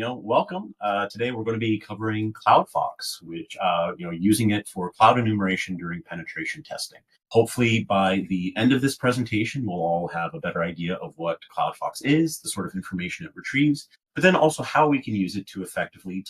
Welcome. Today we're going to be covering CloudFox, which, using it for cloud enumeration during penetration testing. Hopefully by the end of this presentation, we'll all have a better idea of what CloudFox is, the sort of information it retrieves, but then also how we can use it to effectively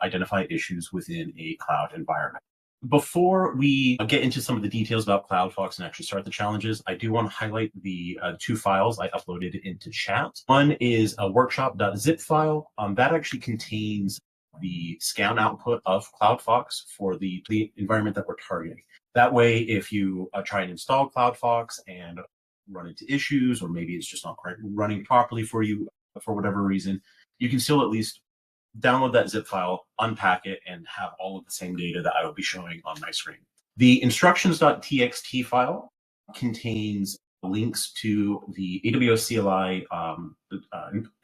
identify issues within a cloud environment. Before we get into some of the details about CloudFox and actually start the challenges, I do want to highlight the two files I uploaded into chat. One is a workshop.zip file. That actually contains the scan output of CloudFox for the environment that we're targeting. That way, if you try and install CloudFox and run into issues, or maybe it's just not quite running properly for you for whatever reason, you can still at least download that zip file, unpack it, and have all of the same data that I will be showing on my screen. The instructions.txt file contains links to the AWS CLI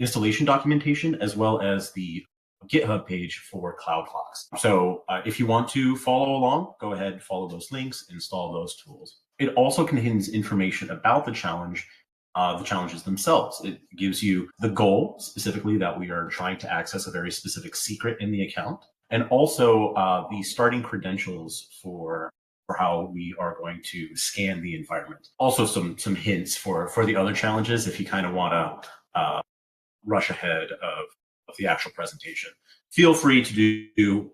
installation documentation, as well as the GitHub page for CloudFox. So if you want to follow along, go ahead, follow those links, install those tools. It also contains information about the challenges themselves. It gives you the goal, specifically that we are trying to access a very specific secret in the account, and also the starting credentials for how we are going to scan the environment. Also some hints for the other challenges if you kind of want to rush ahead of the actual presentation. Feel free to do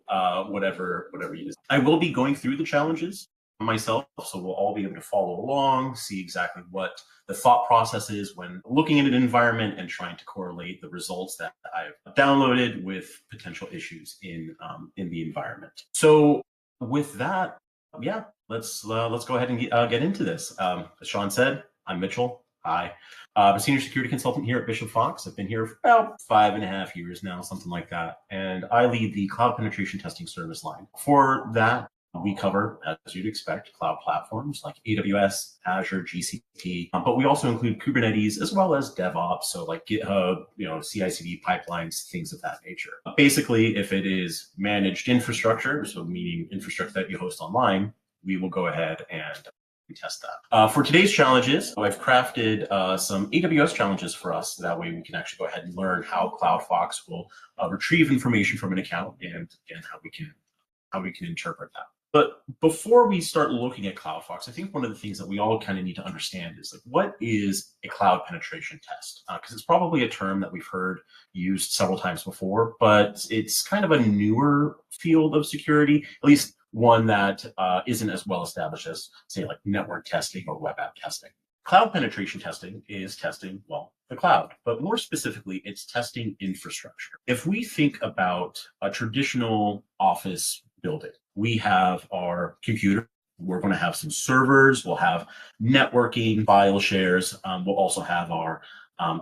whatever you use. I will be going through the challenges myself, so we'll all be able to follow along, see exactly what the thought process is when looking at an environment and trying to correlate the results that I've downloaded with potential issues in the environment. So with that, yeah, let's go ahead and get into this. As Sean said, I'm Mitchell. Hi. I'm a senior security consultant here at Bishop Fox. I've been here for about 5.5 years now, something like that. And I lead the cloud penetration testing service line. For that, we cover, as you'd expect, cloud platforms like AWS, Azure, GCP, but we also include Kubernetes as well as DevOps, so like GitHub, CI/CD pipelines, things of that nature. Basically, if it is managed infrastructure, so meaning infrastructure that you host online, we will go ahead and test that. For today's challenges, I've crafted some AWS challenges for us. That way we can actually go ahead and learn how CloudFox will retrieve information from an account and how we can interpret that. But before we start looking at CloudFox, I think one of the things that we all kind of need to understand is what is a cloud penetration test? Because it's probably a term that we've heard used several times before, but it's kind of a newer field of security, at least one that isn't as well established as, say, like network testing or web app testing. Cloud penetration testing is testing, the cloud, but more specifically, it's testing infrastructure. If we think about a traditional office building, we have our computer. We're going to have some servers. We'll have networking, file shares. We'll also have our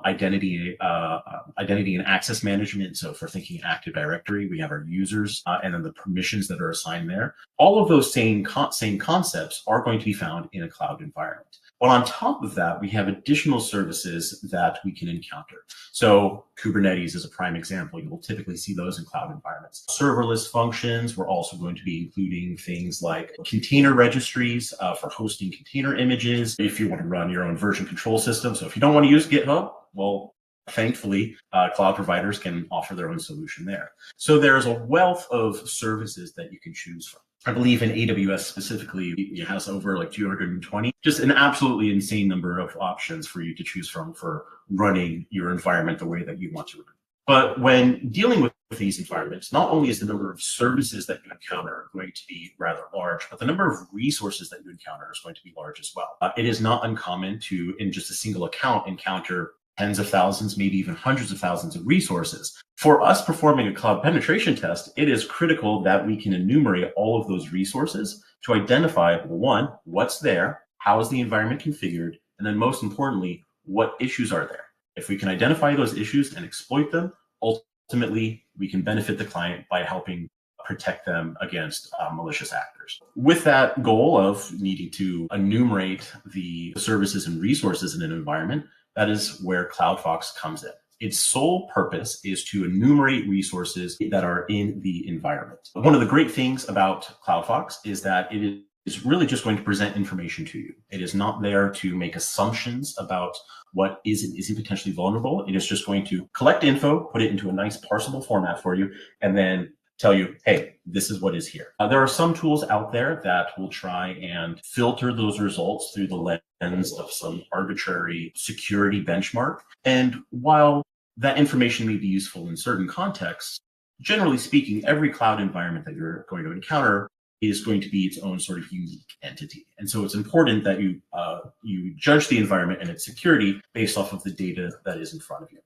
identity and access management. So for thinking Active Directory, we have our users and then the permissions that are assigned there. All of those same concepts are going to be found in a cloud environment. But on top of that, we have additional services that we can encounter. So Kubernetes is a prime example. You will typically see those in cloud environments. Serverless functions, we're also going to be including things like container registries for hosting container images. If you want to run your own version control system. So if you don't want to use GitHub, well, thankfully, cloud providers can offer their own solution there. So there's a wealth of services that you can choose from. I believe in AWS specifically, it has over like 220, just an absolutely insane number of options for you to choose from for running your environment the way that you want to. But when dealing with these environments, not only is the number of services that you encounter going to be rather large, but the number of resources that you encounter is going to be large as well. It is not uncommon to, in just a single account, encounter tens of thousands, maybe even hundreds of thousands of resources. For us performing a cloud penetration test, it is critical that we can enumerate all of those resources to identify, one, what's there, how is the environment configured, and then most importantly, what issues are there. If we can identify those issues and exploit them, ultimately, we can benefit the client by helping protect them against malicious actors. With that goal of needing to enumerate the services and resources in an environment, that is where CloudFox comes in. Its sole purpose is to enumerate resources that are in the environment. One of the great things about CloudFox is that it is really just going to present information to you. It is not there to make assumptions about what is and isn't potentially vulnerable. It is just going to collect info, put it into a nice parsable format for you, and then tell you, hey, this is what is here. There are some tools out there that will try and filter those results through the lens of some arbitrary security benchmark. And while that information may be useful in certain contexts, generally speaking, every cloud environment that you're going to encounter is going to be its own sort of unique entity. And so it's important that you judge the environment and its security based off of the data that is in front of you.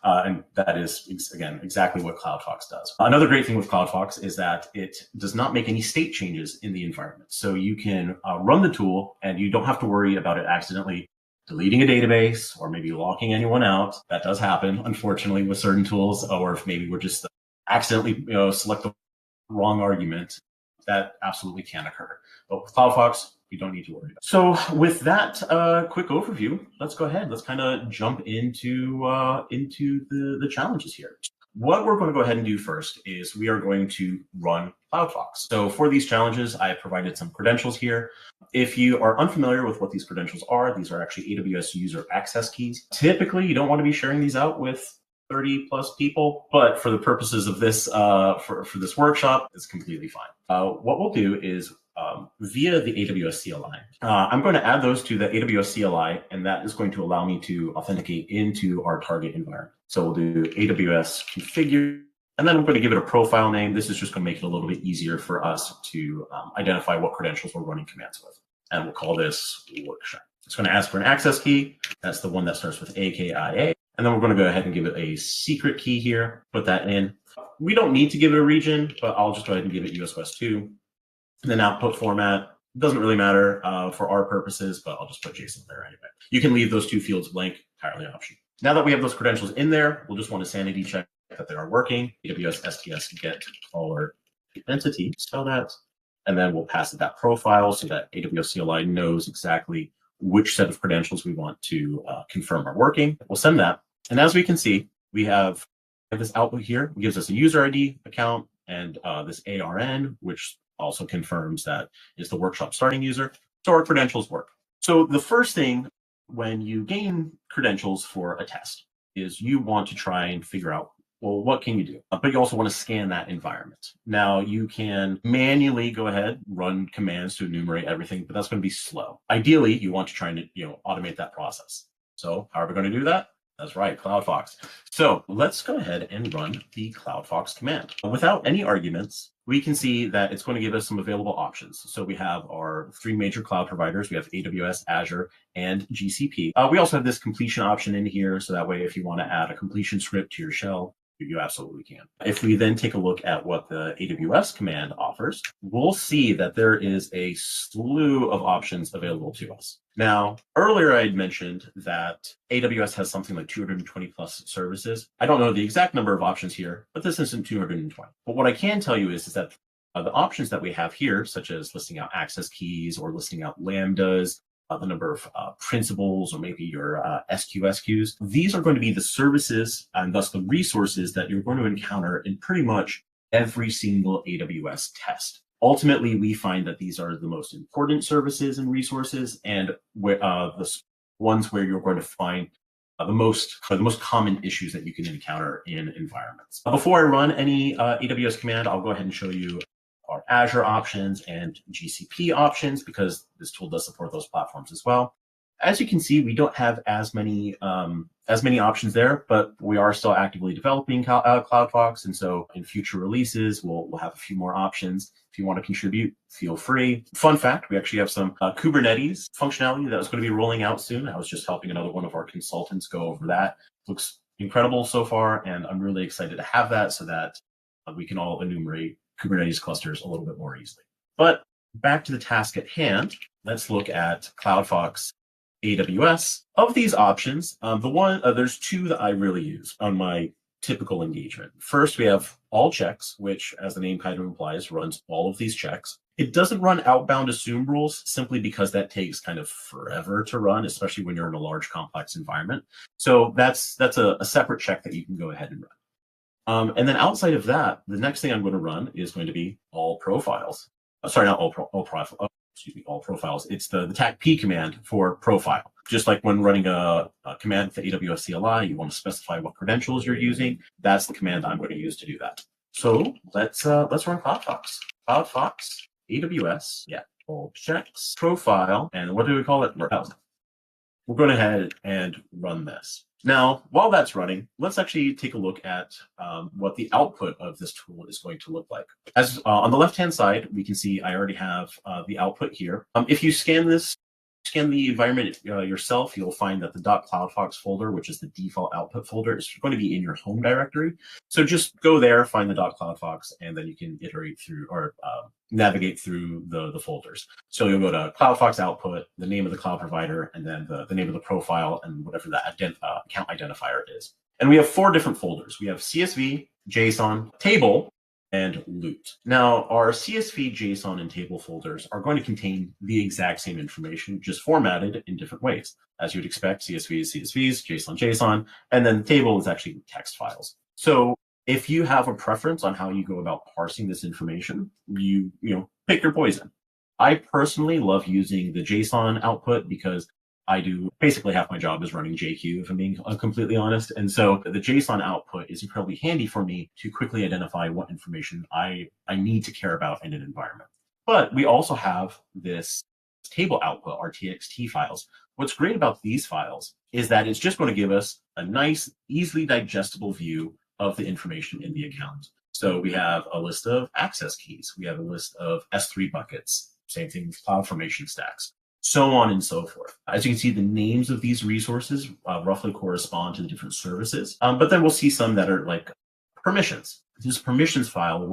And that is, again, exactly what CloudFox does. Another great thing with CloudFox is that it does not make any state changes in the environment. So you can run the tool and you don't have to worry about it accidentally deleting a database or maybe locking anyone out. That does happen, unfortunately, with certain tools, or if maybe we're just accidentally select the wrong argument. That absolutely can occur. But with CloudFox, you don't need to worry about it. So with that quick overview, let's go ahead. Let's kind of jump into the challenges here. What we're going to go ahead and do first is we are going to run CloudFox. So for these challenges, I have provided some credentials here. If you are unfamiliar with what these credentials are, these are actually AWS user access keys. Typically, you don't want to be sharing these out with 30 plus people, but for the purposes of this, for this workshop, it's completely fine. What we'll do is via the AWS CLI, I'm going to add those to the AWS CLI, and that is going to allow me to authenticate into our target environment. So we'll do AWS configure, and then I'm going to give it a profile name. This is just going to make it a little bit easier for us to identify what credentials we're running commands with. And we'll call this workshop. It's going to ask for an access key. That's the one that starts with AKIA. And then we're going to go ahead and give it a secret key here, put that in. We don't need to give it a region, but I'll just go ahead and give it US West 2. And then output format, doesn't really matter for our purposes, but I'll just put JSON there anyway. You can leave those two fields blank, entirely optional. Now that we have those credentials in there, we'll just want to sanity check that they are working. AWS STS get caller entity, spell that. And then we'll pass it that profile so that AWS CLI knows exactly which set of credentials we want to confirm are working. We'll send that. And as we can see, we have this output here. It gives us a user ID account and this ARN, which also confirms that is the workshop starting user. So our credentials work. So the first thing when you gain credentials for a test is you want to try and figure out, well, what can you do? But you also want to scan that environment. Now you can manually go ahead, run commands to enumerate everything, but that's going to be slow. Ideally, you want to try and automate that process. So how are we going to do that? That's right, CloudFox. So let's go ahead and run the CloudFox command. Without any arguments, we can see that it's going to give us some available options. So we have our three major cloud providers. We have AWS, Azure, and GCP. We also have this completion option in here. So that way, if you want to add a completion script to your shell, you absolutely can. If we then take a look at what the AWS command offers, we'll see that there is a slew of options available to us. Now, earlier I had mentioned that AWS has something like 220 plus services. I don't know the exact number of options here, but this isn't 220. But what I can tell you is that the options that we have here, such as listing out access keys or listing out Lambdas, the number of principals, or maybe your SQS queues. These are going to be the services and thus the resources that you're going to encounter in pretty much every single AWS test. Ultimately, we find that these are the most important services and resources, and where, the ones where you're going to find the most common issues that you can encounter in environments. Before I run any AWS command, I'll go ahead and show you our Azure options and GCP options, because this tool does support those platforms as well. As you can see, we don't have as many options there, but we are still actively developing CloudFox, and so in future releases, we'll have a few more options. If you want to contribute, feel free. Fun fact, we actually have some Kubernetes functionality that is going to be rolling out soon. I was just helping another one of our consultants go over that. Looks incredible so far, and I'm really excited to have that so that we can all enumerate Kubernetes clusters a little bit more easily. But back to the task at hand, let's look at CloudFox AWS. Of these options, there's two that I really use on my typical engagement. First, we have all checks, which, as the name kind of implies, runs all of these checks. It doesn't run outbound assume rules simply because that takes kind of forever to run, especially when you're in a large, complex environment. So that's a separate check that you can go ahead and run. And then outside of that, the next thing I'm going to run is going to be all profiles. Sorry, not all profiles. all profiles. It's the TAC-P command for profile. Just like when running a command for AWS CLI, you want to specify what credentials you're using. That's the command I'm going to use to do that. So let's run CloudFox. CloudFox, AWS, objects, profile, and what do we call it? We're going ahead and run this. Now, while that's running, let's actually take a look at what the output of this tool is going to look like. As on the left-hand side, we can see I already have the output here. If you scan the environment yourself, you'll find that the .cloudfox folder, which is the default output folder, is going to be in your home directory. So just go there, find the .cloudfox, and then you can iterate through or navigate through the folders. So you'll go to CloudFox output, the name of the cloud provider, and then the name of the profile and whatever that account identifier is. And we have 4 different folders. We have CSV, JSON, table, and loot. Now, our CSV, JSON, and table folders are going to contain the exact same information, just formatted in different ways. As you'd expect, CSV is CSVs, JSON, JSON, and then the table is actually text files. So if you have a preference on how you go about parsing this information, you pick your poison. I personally love using the JSON output because I do basically half my job is running JQ, if I'm being completely honest. And so the JSON output is incredibly handy for me to quickly identify what information I need to care about in an environment. But we also have this table output, our TXT files. What's great about these files is that it's just going to give us a nice, easily digestible view of the information in the account. So we have a list of access keys. We have a list of S3 buckets. Same thing with CloudFormation stacks, so on and so forth. As you can see, the names of these resources roughly correspond to the different services. But then we'll see some that are like permissions. This permissions file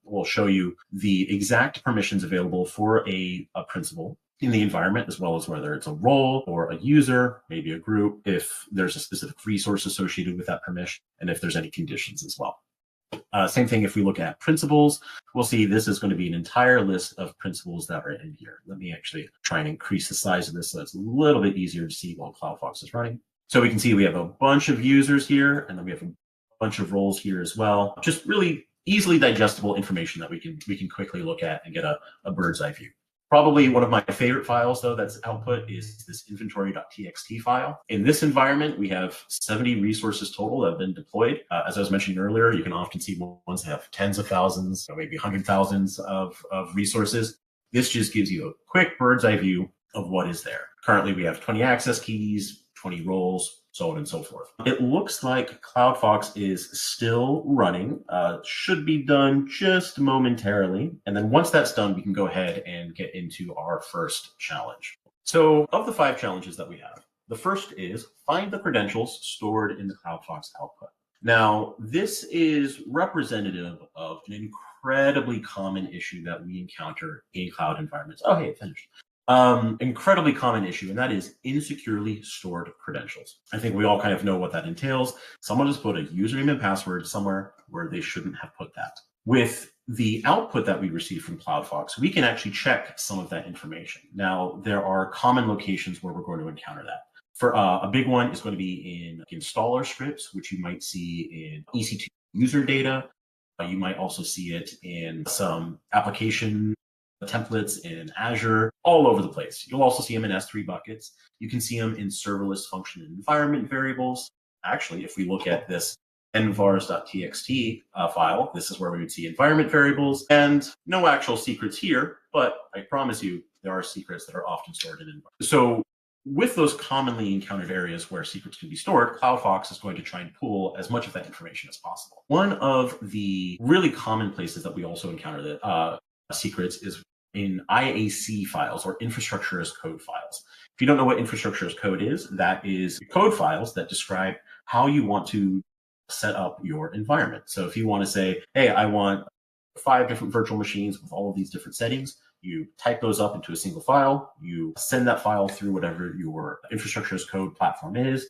will show you the exact permissions available for a principal in the environment, as well as whether it's a role or a user, maybe a group, if there's a specific resource associated with that permission, and if there's any conditions as well. Same thing if we look at principals, we'll see this is going to be an entire list of principals that are in here. Let me actually try and increase the size of this so it's a little bit easier to see while CloudFox is running. So we can see we have a bunch of users here, and then we have a bunch of roles here as well. Just really easily digestible information that we can quickly look at and get a bird's eye view. Probably one of my favorite files, though, that's output is this inventory.txt file. In this environment, we have 70 resources total that have been deployed. As I was mentioning earlier, you can often see ones that have tens of thousands, or maybe 100,000s of resources. This just gives you a quick bird's eye view of what is there. Currently, we have 20 access keys, 20 roles, so on and so forth. It looks like CloudFox is still running, should be done just momentarily. And then once that's done, we can go ahead and get into our first challenge. So of the 5 challenges that we have, the first is find the credentials stored in the CloudFox output. Now, this is representative of an incredibly common issue that we encounter in cloud environments. Oh, hey, it finished. Incredibly common issue, and that is insecurely stored credentials. I think we all kind of know what that entails. Someone just put a username and password somewhere where they shouldn't have put that. With the output that we receive from CloudFox, we can actually check some of that information. Now, there are common locations where we're going to encounter that. For a big one is going to be in installer scripts, which you might see in EC2 user data. You might also see it in some application templates in Azure, all over the place. You'll also see them in S3 buckets. You can see them in serverless function and environment variables. Actually, if we look at this nvars.txt file, this is where we would see environment variables, and no actual secrets here, but I promise you there are secrets that are often stored in environment. So with those commonly encountered areas where secrets can be stored, CloudFox is going to try and pull as much of that information as possible. One of the really common places that we also encounter that secrets is in IAC files, or infrastructure as code files. If you don't know what infrastructure as code is, that is code files that describe how you want to set up your environment. So if you want to say, hey, I want 5 different virtual machines with all of these different settings, you type those up into a single file, you send that file through whatever your infrastructure as code platform is,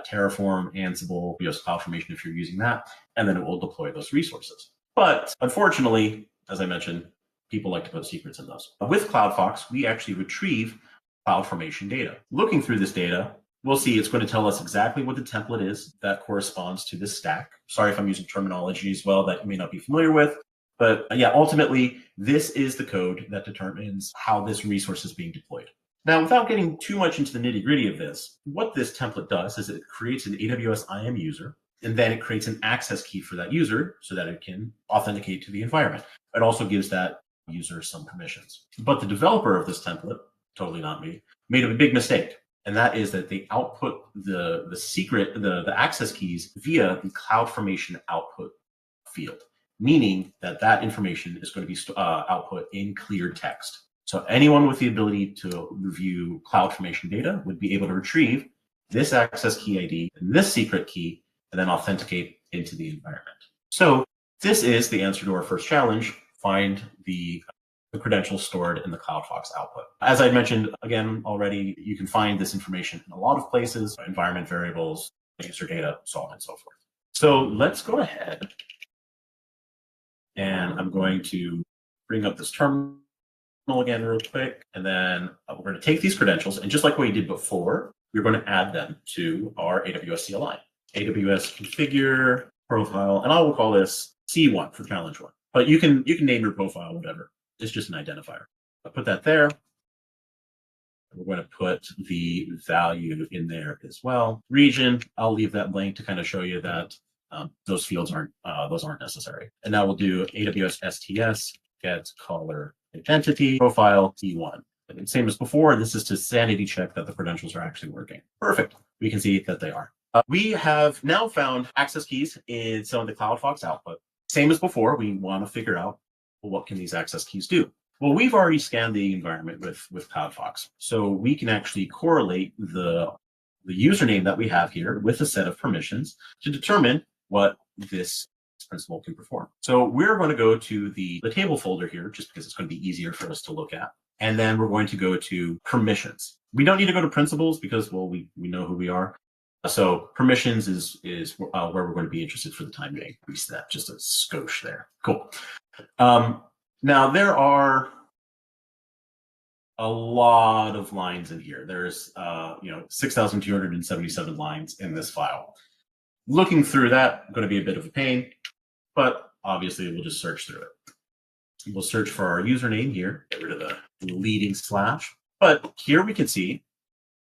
Terraform, Ansible, CloudFormation if you're using that, and then it will deploy those resources. But unfortunately, as I mentioned, people like to put secrets in those. With CloudFox, we actually retrieve CloudFormation data. Looking through this data, we'll see it's going to tell us exactly what the template is that corresponds to this stack. Sorry if I'm using terminology as well that you may not be familiar with. But yeah, ultimately, this is the code that determines how this resource is being deployed. Now, without getting too much into the nitty gritty of this, what this template does is it creates an AWS IAM user, and then it creates an access key for that user so that it can authenticate to the environment. It also gives that user some permissions. But the developer of this template, totally not me, made a big mistake. And that is that they output the secret, the access keys via the CloudFormation output field, meaning that that information is going to be output in clear text. So anyone with the ability to review CloudFormation data would be able to retrieve this access key ID and this secret key and then authenticate into the environment. So this is the answer to our first challenge: find the credentials stored in the CloudFox output. As I mentioned again already, you can find this information in a lot of places: environment variables, user data, so on and so forth. So let's go ahead, and I'm going to bring up this terminal again real quick, and then we're going to take these credentials, and just like we did before, we're going to add them to our AWS CLI. AWS configure profile, and I will call this C1 for challenge 1. But you can name your profile whatever. It's just an identifier. I'll put that there. We're going to put the value in there as well. Region, I'll leave that blank to kind of show you that those fields aren't necessary. And now we'll do AWS STS get caller identity profile C1. And same as before, this is to sanity check that the credentials are actually working. Perfect. We can see that they are. We have now found access keys in some of the CloudFox output. Same as before, we want to figure out, well, what can these access keys do? Well, we've already scanned the environment with CloudFox, so we can actually correlate the username that we have here with a set of permissions to determine what this principal can perform. So we're going to go to the table folder here, just because it's going to be easier for us to look at. And then we're going to go to permissions. We don't need to go to principals because, well, we know who we are. So permissions is where we're going to be interested for the time being. Increase that just a skosh there. Cool. Now there are a lot of lines in here. There's 6,277 lines in this file. Looking through that, going to be a bit of a pain, but obviously we'll just search through it. We'll search for our username here, get rid of the leading slash. But here we can see,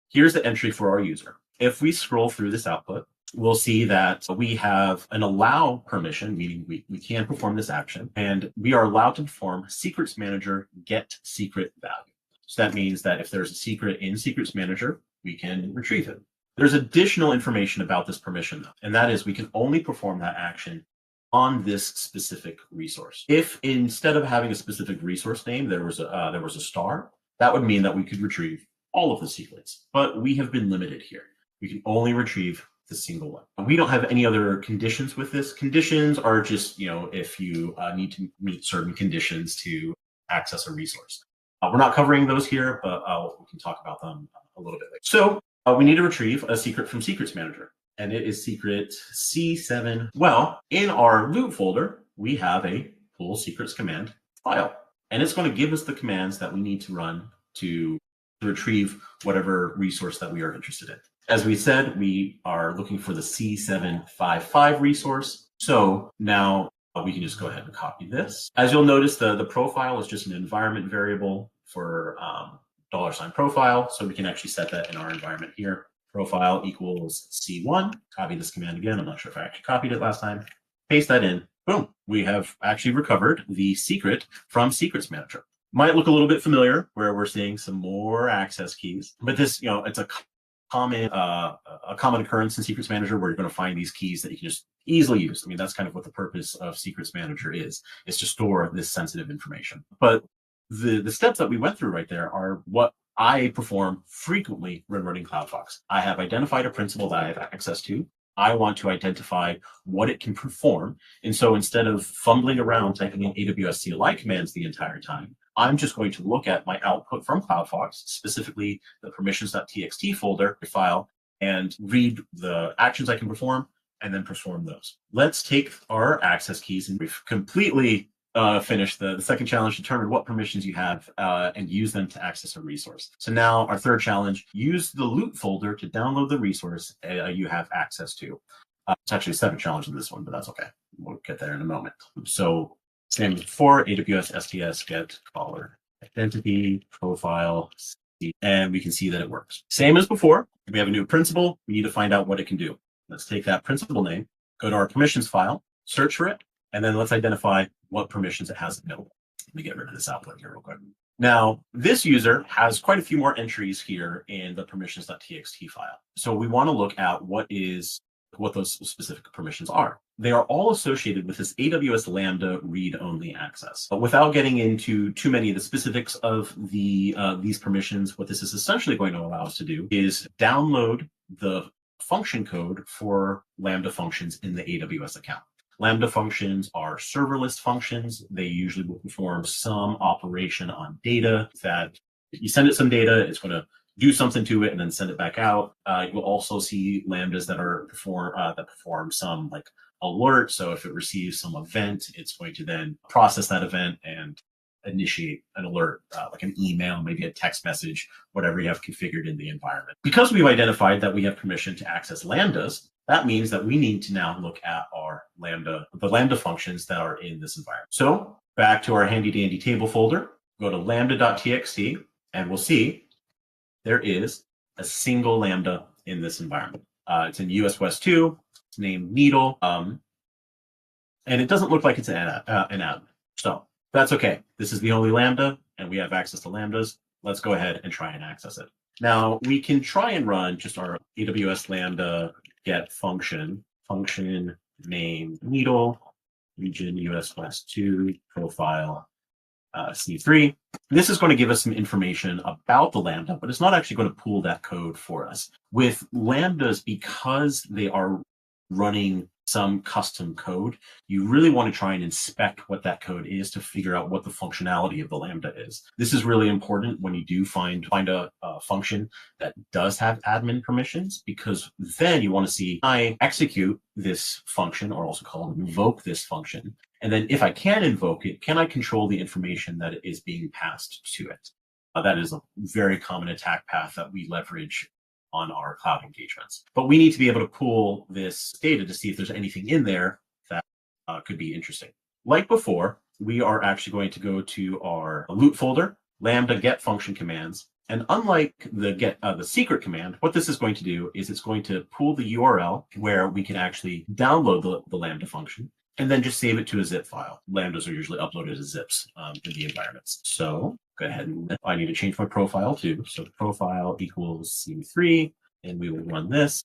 here's the entry for our user. If we scroll through this output, we'll see that we have an allow permission, meaning we can perform this action, and we are allowed to perform secrets manager get secret value. So that means that if there's a secret in secrets manager, we can retrieve it. There's additional information about this permission though, and that is we can only perform that action on this specific resource. If instead of having a specific resource name, there was a star, that would mean that we could retrieve all of the secrets, but we have been limited here. We can only retrieve the single one. We don't have any other conditions with this. Conditions are just, if you need to meet certain conditions to access a resource. We're not covering those here, but we can talk about them a little bit later. So we need to retrieve a secret from Secrets Manager, and it is secret C7. Well, in our loot folder, we have a pull secrets command file, and it's going to give us the commands that we need to run to retrieve whatever resource that we are interested in. As we said, we are looking for the C755 resource. So now we can just go ahead and copy this. As you'll notice, the profile is just an environment variable for $profile. So we can actually set that in our environment here. Profile equals C1. Copy this command again. I'm not sure if I actually copied it last time. Paste that in. Boom. We have actually recovered the secret from Secrets Manager. Might look a little bit familiar where we're seeing some more access keys, but this, it's a common occurrence in Secrets Manager where you're going to find these keys that you can just easily use. I mean, that's kind of what the purpose of Secrets Manager is to store this sensitive information. But the steps that we went through right there are what I perform frequently when running CloudFox. I have identified a principal that I have access to. I want to identify what it can perform. And so instead of fumbling around typing in AWS CLI commands the entire time, I'm just going to look at my output from CloudFox, specifically the permissions.txt folder file, and read the actions I can perform and then perform those. Let's take our access keys, and we've completely finished the second challenge, determine what permissions you have and use them to access a resource. So now our third challenge, use the loot folder to download the resource you have access to. It's actually a separate challenge in this one, but that's okay. We'll get there in a moment. So Same as before, AWS STS get caller identity profile, and we can see that it works. Same as before, we have a new principal. We need to find out what it can do. Let's take that principal name, go to our permissions file, search for it, and then let's identify what permissions it has available. Let me get rid of this output here real quick. Now, this user has quite a few more entries here in the permissions.txt file. So we want to look at what those specific permissions are. They are all associated with this AWS Lambda read-only access. But without getting into too many of the specifics of these permissions, what this is essentially going to allow us to do is download the function code for Lambda functions in the AWS account. Lambda functions are serverless functions. They usually will perform some operation on data that you send it some data, it's going to do something to it and then send it back out. You'll also see Lambdas that perform some like alert. So if it receives some event, it's going to then process that event and initiate an alert, like an email, maybe a text message, whatever you have configured in the environment. Because we've identified that we have permission to access Lambdas, that means that we need to now look at the Lambda functions that are in this environment. So back to our handy dandy table folder, go to lambda.txt, and we'll see there is a single Lambda in this environment. It's in US West 2, it's named Needle, and it doesn't look like it's an admin. So that's okay. This is the only Lambda, and we have access to Lambdas. Let's go ahead and try and access it. Now, we can try and run just our AWS Lambda get function name Needle, region US West 2, profile C3. This is going to give us some information about the Lambda, but it's not actually going to pull that code for us. With Lambdas, because they are running some custom code, you really want to try and inspect what that code is to figure out what the functionality of the Lambda is. This is really important when you do find a function that does have admin permissions, because then you want to see, I execute this function, or also call it invoke this function. And then if I can invoke it, can I control the information that is being passed to it? That is a very common attack path that we leverage on our cloud engagements. But we need to be able to pull this data to see if there's anything in there that could be interesting. Like before, we are actually going to go to our loot folder, Lambda get function commands. And unlike the secret command, what this is going to do is it's going to pull the URL where we can actually download the Lambda function and then just save it to a zip file. Lambdas are usually uploaded as zips in the environments. So go ahead and I need to change my profile too. So profile equals C3, and we will run this.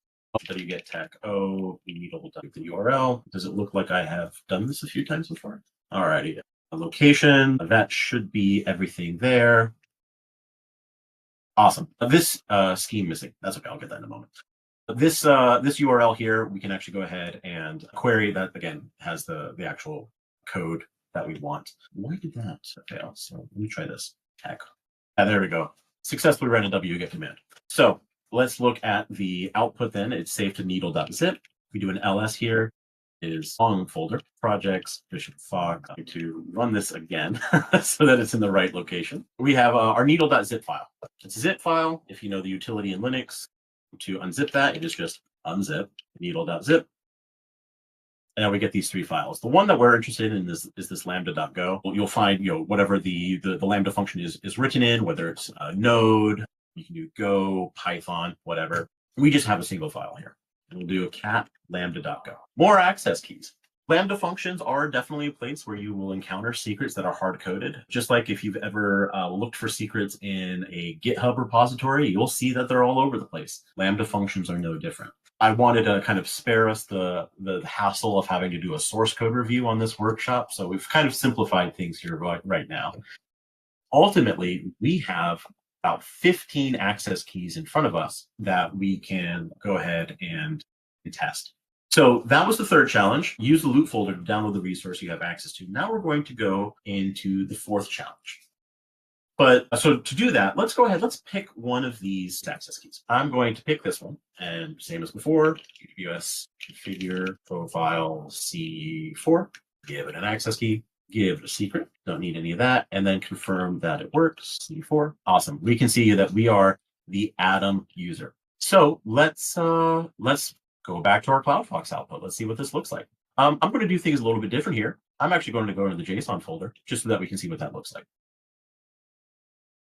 wget tech o, we need to the URL. Does it look like I have done this a few times before? Alrighty, a location, that should be everything there. Awesome. This scheme missing. That's okay, I'll get that in a moment. This URL here, we can actually go ahead and query that, again, has the actual code that we want. Why did that fail? So let me try this. Tech. There we go. Successfully ran a wget command. So let's look at the output then. It's saved to needle.zip. We do an ls here, is long folder, projects, Bishop Fox. I'm going to run this again so that it's in the right location. We have our needle.zip file. It's a zip file. If you know the utility in Linux, to unzip that, it is just unzip needle.zip. And now we get these three files. The one that we're interested in is this lambda.go. You'll find, whatever the Lambda function is written in, whether it's Node, you can do Go, Python, whatever. We just have a single file here. And we'll do a cat lambda.go. More access keys. Lambda functions are definitely a place where you will encounter secrets that are hard-coded. Just like if you've ever looked for secrets in a GitHub repository, you'll see that they're all over the place. Lambda functions are no different. I wanted to kind of spare us the hassle of having to do a source code review on this workshop, so we've kind of simplified things here right now. Ultimately, we have about 15 access keys in front of us that we can go ahead and test. So that was the third challenge. Use the loot folder to download the resource you have access to. Now we're going to go into the fourth challenge. But so to do that, let's go ahead. Let's pick one of these access keys. I'm going to pick this one. And same as before, AWS configure profile C4. Give it an access key. Give it a secret. Don't need any of that. And then confirm that it works. C4. Awesome. We can see that we are the Atom user. So let's go back to our CloudFox output. Let's see what this looks like. I'm going to do things a little bit different here. I'm actually going to go into the JSON folder just so that we can see what that looks like.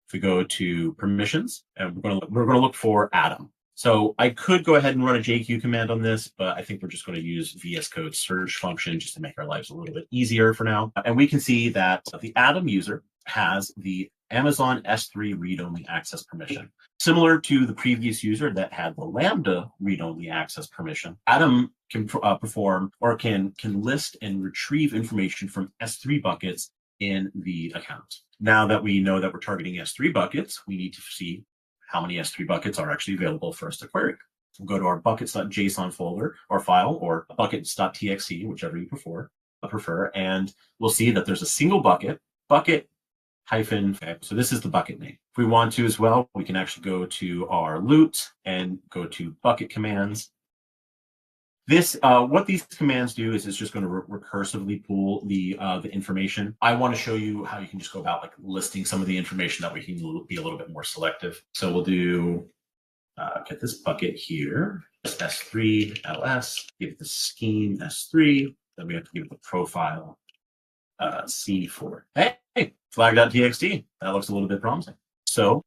If we go to permissions, and we're going to look for Atom. So I could go ahead and run a JQ command on this, but I think we're just going to use VS Code search function just to make our lives a little bit easier for now. And we can see that the Atom user has the Amazon S3 read-only access permission. Similar to the previous user that had the Lambda read-only access permission, Atom can perform or can list and retrieve information from S3 buckets in the account. Now that we know that we're targeting S3 buckets, we need to see how many S3 buckets are actually available for us to query. We'll go to our buckets.json folder or file, or buckets.txt, whichever you prefer, and we'll see that there's a single bucket hyphen. So this is the bucket name. If we want to as well, we can actually go to our loot and go to bucket commands. What these commands do is it's just going to recursively pull the information. I want to show you how you can just go about like listing some of the information that we can be a little bit more selective. So we'll do get this bucket here, S3 ls, give it the scheme S3, then we have to give it the profile C4. Hey, flag.txt. That looks a little bit promising. So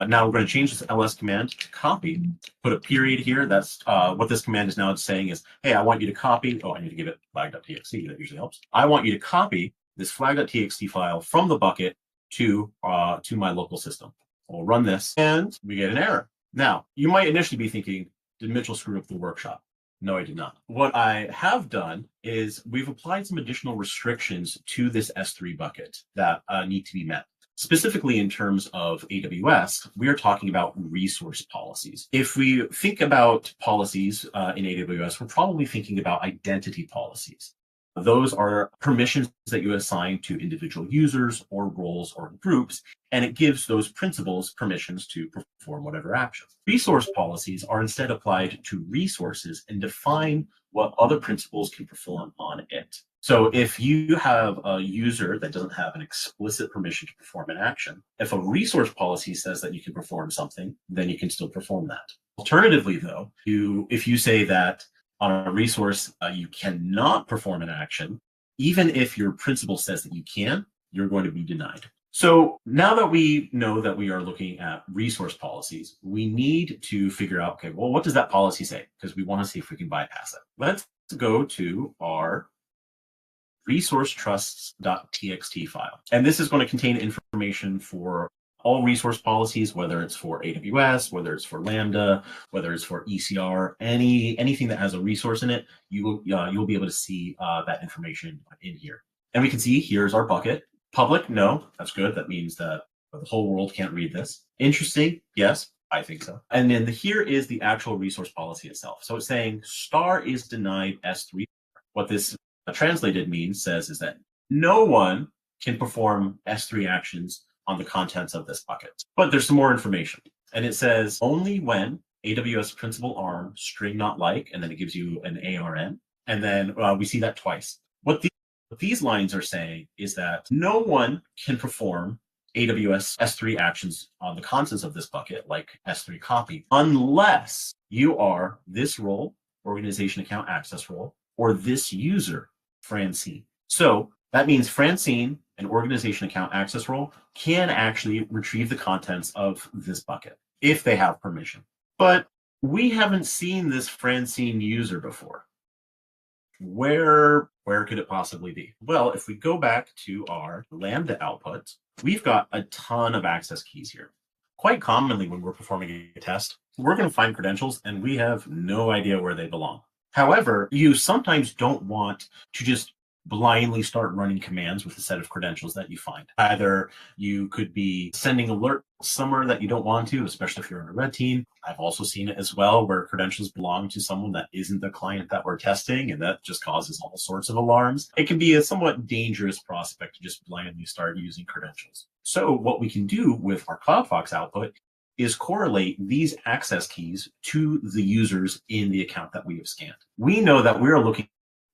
now we're going to change this ls command to copy, put a period here. That's what this command is now saying is, hey, I want you to copy. Oh, I need to give it flag.txt. That usually helps. I want you to copy this flag.txt file from the bucket to my local system. We'll run this and we get an error. Now, you might initially be thinking, did Mitchell screw up the workshop? No, I did not. What I have done is we've applied some additional restrictions to this S3 bucket that need to be met. Specifically in terms of AWS, we are talking about resource policies. If we think about policies in AWS, we're probably thinking about identity policies. Those are permissions that you assign to individual users or roles or groups, and it gives those principals permissions to perform whatever actions. Resource policies are instead applied to resources and define what other principals can perform on it. So if you have a user that doesn't have an explicit permission to perform an action, if a resource policy says that you can perform something, then you can still perform that. Alternatively, though, if you say that on a resource you cannot perform an action, even if your principal says that you can, you're going to be denied. So now that we know that we are looking at resource policies, we need to figure out, okay, well, what does that policy say? Because we want to see if we can bypass it. Let's go to our resource-trusts.txt file. And this is going to contain information for all resource policies, whether it's for AWS, whether it's for Lambda, whether it's for ECR, anything that has a resource in it, you'll be able to see that information in here. And we can see here's our bucket. Public, no, that's good. That means that the whole world can't read this. Interesting, yes, I think so. And then here is the actual resource policy itself. So it's saying star is denied S3. What this translated says is that no one can perform S3 actions on the contents of this bucket. But there's some more information. And it says only when AWS principal arm string not like, and then it gives you an ARN. And then we see that twice. What these lines are saying is that no one can perform AWS S3 actions on the contents of this bucket, like S3 copy, unless you are this role, organization account access role, or this user, Francine. So that means Francine, an organization account access role, can actually retrieve the contents of this bucket if they have permission. But we haven't seen this Francine user before. Where could it possibly be? Well, if we go back to our Lambda output, we've got a ton of access keys here. Quite commonly when we're performing a test, we're going to find credentials and we have no idea where they belong. However, you sometimes don't want to just blindly start running commands with a set of credentials that you find. Either you could be sending alert somewhere that you don't want to, especially if you're on a red team. I've also seen it as well where credentials belong to someone that isn't the client that we're testing, and that just causes all sorts of alarms. It can be a somewhat dangerous prospect to just blindly start using credentials. So what we can do with our CloudFox output is correlate these access keys to the users in the account that we have scanned. We know that we're looking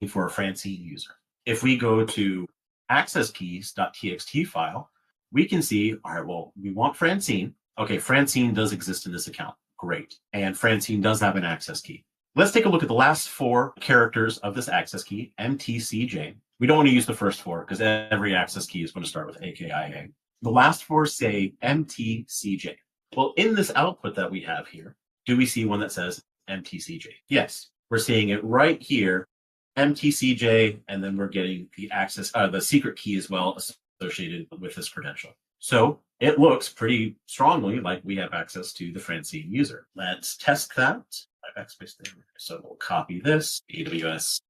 for a Francine user. If we go to accesskeys.txt file, we can see, all right, well, we want Francine. Okay, Francine does exist in this account. Great. And Francine does have an access key. Let's take a look at the last four characters of this access key, MTCJ. We don't want to use the first four because every access key is going to start with AKIA. The last four say MTCJ. Well, in this output that we have here, do we see one that says MTCJ? Yes, we're seeing it right here, MTCJ, and then we're getting the access, the secret key as well associated with this credential. So it looks pretty strongly like we have access to the Francine user. Let's test that. Backspace there. So we'll copy this AWS.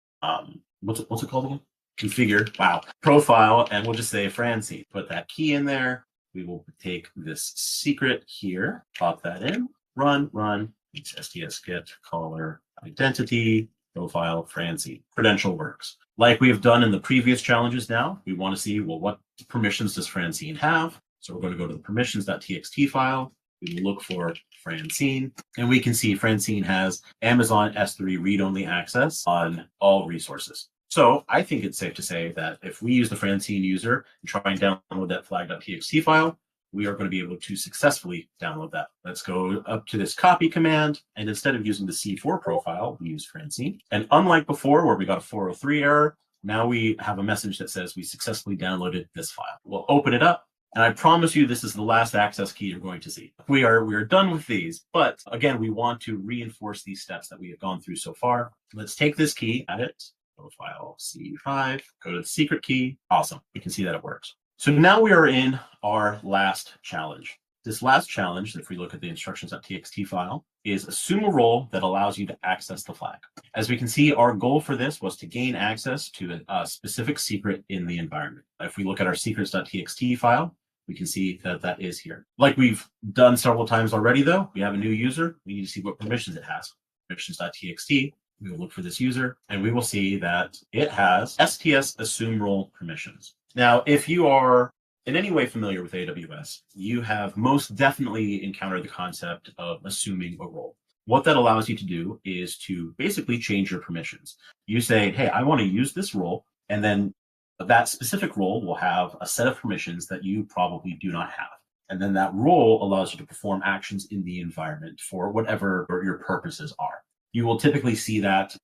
What's it called again? Configure. Wow. Profile, and we'll just say Francine. Put that key in there. We will take this secret here, pop that in, run. It's STS get caller identity profile Francine. Credential works. Like we have done in the previous challenges now, we want to see, well, what permissions does Francine have? So we're going to go to the permissions.txt file. We look for Francine, and we can see Francine has Amazon S3 read-only access on all resources. So I think it's safe to say that if we use the Francine user and try and download that flag.txt file, we are going to be able to successfully download that. Let's go up to this copy command, and instead of using the C4 profile, we use Francine. And unlike before, where we got a 403 error, now we have a message that says we successfully downloaded this file. We'll open it up, and I promise you this is the last access key you're going to see. We are done with these, but again, we want to reinforce these steps that we have gone through so far. Let's take this key, add it, profile C5, go to the secret key. Awesome, we can see that it works. So now we are in our last challenge. This last challenge, if we look at the instructions.txt file, is assume a role that allows you to access the flag. As we can see, our goal for this was to gain access to a specific secret in the environment. If we look at our secrets.txt file, we can see that that is here. Like we've done several times already, though, we have a new user. We need to see what permissions it has. Permissions.txt, we will look for this user, and we will see that it has STS assume role permissions. Now, if you are in any way familiar with AWS, you have most definitely encountered the concept of assuming a role. What that allows you to do is to basically change your permissions. You say, hey, I want to use this role, and then that specific role will have a set of permissions that you probably do not have. And then that role allows you to perform actions in the environment for whatever your purposes are. You will typically see that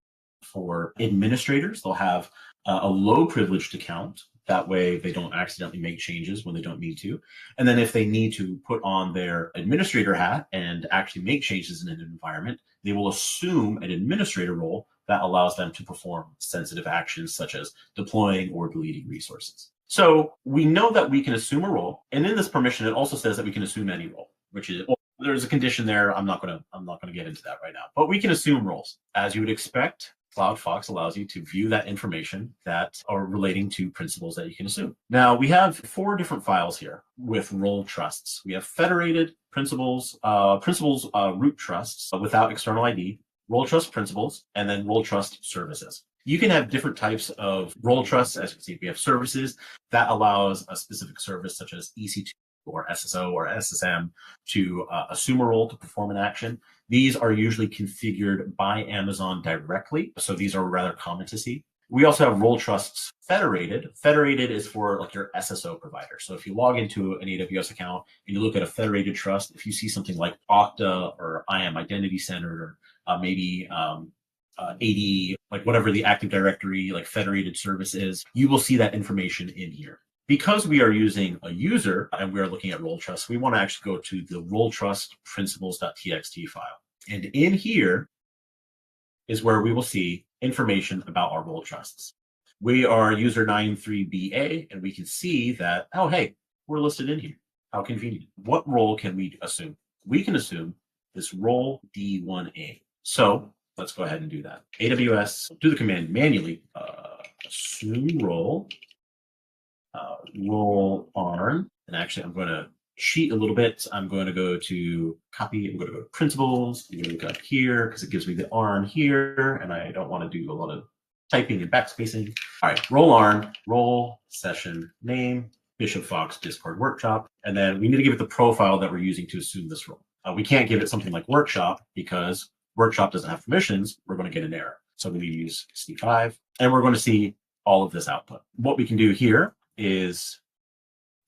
for administrators. They'll have a low privileged account. That way they don't accidentally make changes when they don't need to. And then if they need to put on their administrator hat and actually make changes in an environment, they will assume an administrator role that allows them to perform sensitive actions such as deploying or deleting resources. So we know that we can assume a role. And in this permission, it also says that we can assume any role, which is, well, there's a condition there. I'm not going to get into that right now, but we can assume roles. As you would expect, CloudFox allows you to view that information that are relating to principles that you can assume. Now, we have 4 different files here with role trusts. We have federated principles, root trusts without external ID, role trust principles, and then role trust services. You can have different types of role trusts. As you can see, we have services that allows a specific service such as EC2 or SSO or SSM to assume a role to perform an action. These are usually configured by Amazon directly, so these are rather common to see. We also have role trusts federated. Federated is for like your SSO provider. So if you log into an AWS account and you look at a federated trust, if you see something like Okta or IAM Identity Center or maybe AD, like whatever the Active Directory, like federated service is, you will see that information in here. Because we are using a user and we are looking at role trusts, we want to actually go to the role trust principles.txt file. And in here is where we will see information about our role trusts. We are user 93BA, and we can see that, oh, hey, we're listed in here. How convenient. What role can we assume? We can assume this role D1A. So let's go ahead and do that. AWS, do the command manually, assume role. Role arm, and actually I'm going to cheat a little bit. I'm going to go to copy, I'm going to go to principles, I'm going to look up here because it gives me the arm here, and I don't want to do a lot of typing and backspacing. All right, role arm, role session name, Bishop Fox Discord workshop, and then we need to give it the profile that we're using to assume this role. We can't give it something like workshop because workshop doesn't have permissions. We're going to get an error. So we use C5, and we're going to see all of this output. What we can do here is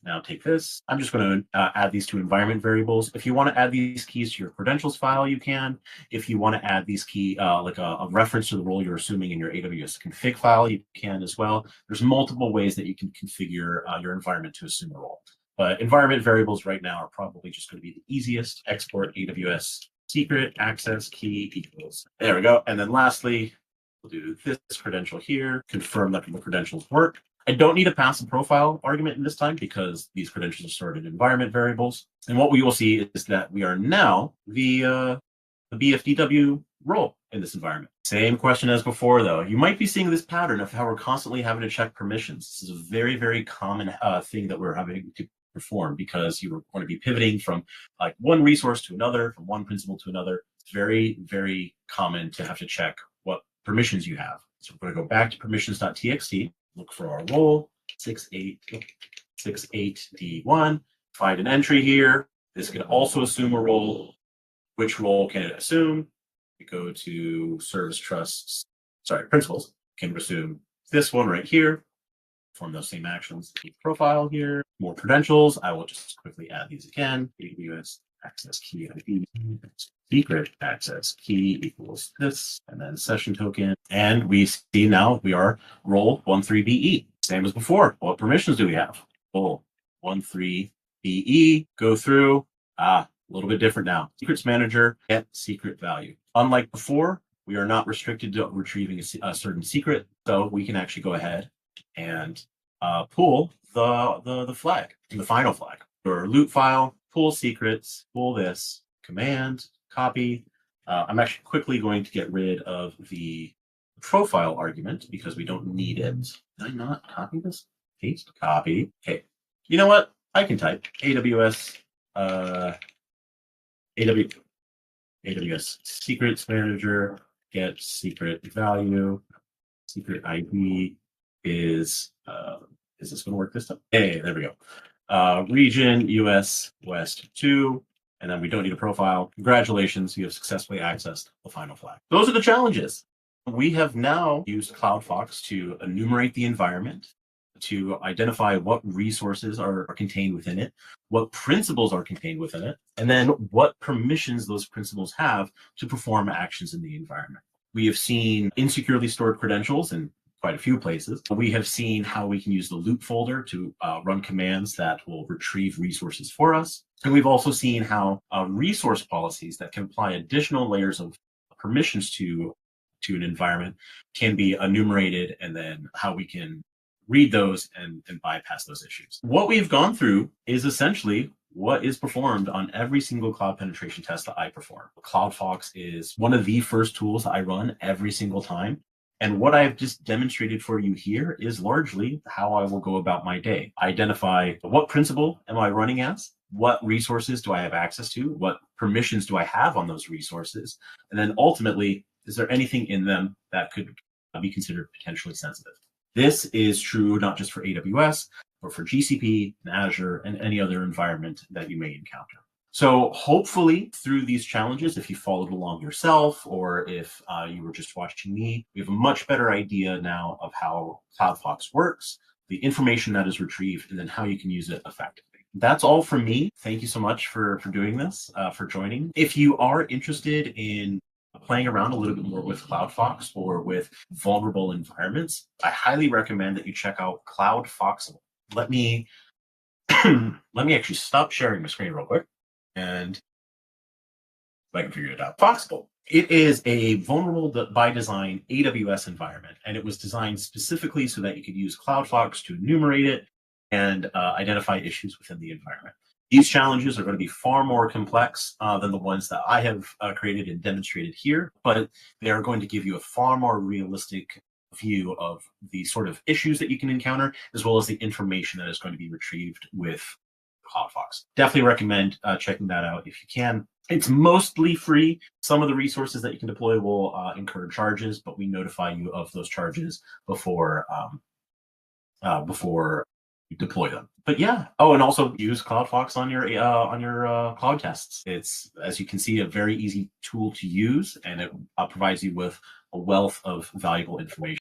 Now take this. I'm just going to add these two environment variables. If you want to add these keys to your credentials file, you can. If you want to add these key, like a reference to the role you're assuming in your AWS config file, you can as well. There's multiple ways that you can configure your environment to assume a role. But environment variables right now are probably just going to be the easiest. Export AWS secret access key equals. There we go. And then lastly, we'll do this credential here, confirm that the credentials work. I don't need to pass a profile argument in this time because these credentials are stored in environment variables. And what we will see is that we are now the BFDW role in this environment. Same question as before, though. You might be seeing this pattern of how we're constantly having to check permissions. This is a very, very common thing that we're having to perform because you're going to be pivoting from like one resource to another, from one principal to another. It's very, very common to have to check what permissions you have. So we're going to go back to permissions.txt. Look for our role 68D1, find an entry here. This can also assume a role. Which role can it assume? We go to principals, can assume this one right here. Perform those same actions. Profile here, more credentials. I will just quickly add these again. AWS access key ID, secret access key equals this, and then session token. And we see now we are role 13BE. Same as before. What permissions do we have? Role 13BE. Go through. A little bit different now. Secrets manager, get secret value. Unlike before, we are not restricted to retrieving a certain secret, so we can actually go ahead and pull the flag, the final flag. Your loot file, pull secrets, pull this, command, copy. I'm actually quickly going to get rid of the profile argument because we don't need it. Did I not copy this? Paste, copy. Okay. You know what? I can type AWS secrets manager, get secret value, secret ID is this going to work this time? Hey, there we go. Region US West 2, and then we don't need a profile. Congratulations, you have successfully accessed the final flag. Those are the challenges. We have now used CloudFox to enumerate the environment, to identify what resources are contained within it, what principals are contained within it, and then what permissions those principals have to perform actions in the environment. We have seen insecurely stored credentials in quite a few places. We have seen how we can use the loot folder to run commands that will retrieve resources for us. And we've also seen how resource policies that can apply additional layers of permissions to an environment can be enumerated, and then how we can read those and bypass those issues. What we've gone through is essentially what is performed on every single cloud penetration test that I perform. CloudFox is one of the first tools I run every single time. And what I've just demonstrated for you here is largely how I will go about my day. Identify what principal am I running as? What resources do I have access to? What permissions do I have on those resources? And then ultimately, is there anything in them that could be considered potentially sensitive? This is true not just for AWS, but for GCP, and Azure, and any other environment that you may encounter. So hopefully through these challenges, if you followed along yourself, or if you were just watching me, we have a much better idea now of how CloudFox works, the information that is retrieved, and then how you can use it effectively. That's all from me. Thank you so much for doing this, for joining. If you are interested in playing around a little bit more with CloudFox or with vulnerable environments, I highly recommend that you check out CloudFox. Let me actually stop sharing my screen real quick, and if I can figure it out. Foxable. It is a vulnerable by design AWS environment, and it was designed specifically so that you could use CloudFox to enumerate it and identify issues within the environment. These challenges are going to be far more complex than the ones that I have created and demonstrated here, but they are going to give you a far more realistic view of the sort of issues that you can encounter, as well as the information that is going to be retrieved with CloudFox. Definitely recommend checking that out if you can. It's mostly free. Some of the resources that you can deploy will incur charges, but we notify you of those charges before you deploy them. But yeah. Oh, and also use CloudFox on your cloud tests. It's, as you can see, a very easy tool to use, and it provides you with a wealth of valuable information.